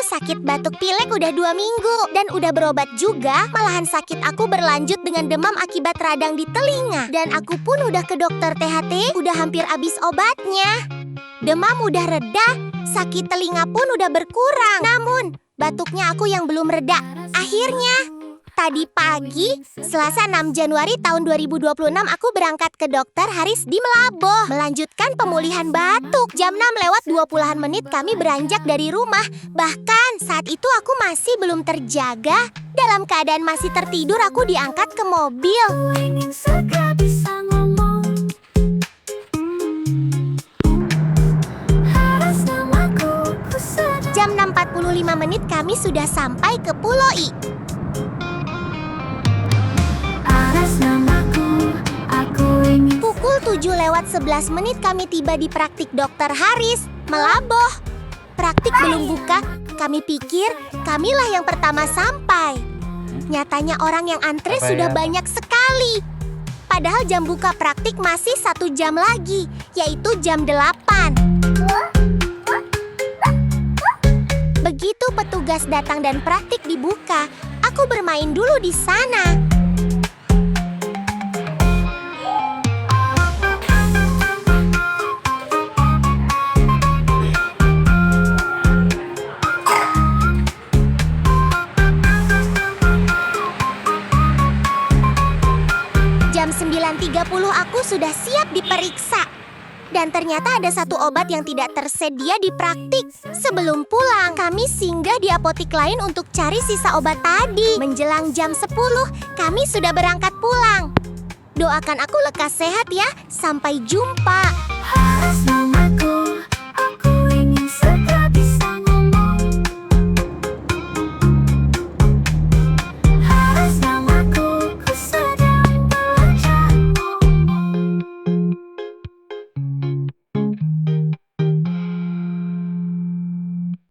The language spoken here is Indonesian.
sakit batuk pilek udah 2 minggu. Dan udah berobat juga. Malahan sakit aku berlanjut dengan demam akibat radang di telinga. Dan aku pun udah ke dokter THT, udah hampir habis obatnya. Demam udah reda, sakit telinga pun udah berkurang. Namun, batuknya aku yang belum reda. Akhirnya, tadi pagi, Selasa 6 Januari tahun 2026, aku berangkat ke dokter Haris di Melaboh. Melanjutkan pemulihan batuk. Jam 6 lewat 20-an menit kami beranjak dari rumah. Bahkan saat itu aku masih belum terjaga. Dalam keadaan masih tertidur, aku diangkat ke mobil. Jam 6.45 menit kami sudah sampai ke Pulau I. Pukul 7 lewat 11 menit kami tiba di praktik dokter Haris, Melaboh. Praktik belum buka, kami pikir kamilah yang pertama sampai. Nyatanya orang yang antre sudah banyak sekali. Padahal jam buka praktik masih 1 jam lagi, yaitu jam 8. Begitu petugas datang dan praktik dibuka, aku bermain dulu di sana. Jam 9.30 aku sudah siap diperiksa. Dan ternyata ada satu obat yang tidak tersedia di praktik. Sebelum pulang, kami singgah di apotik lain untuk cari sisa obat tadi. Menjelang jam 10, kami sudah berangkat pulang. Doakan aku lekas sehat ya. Sampai jumpa.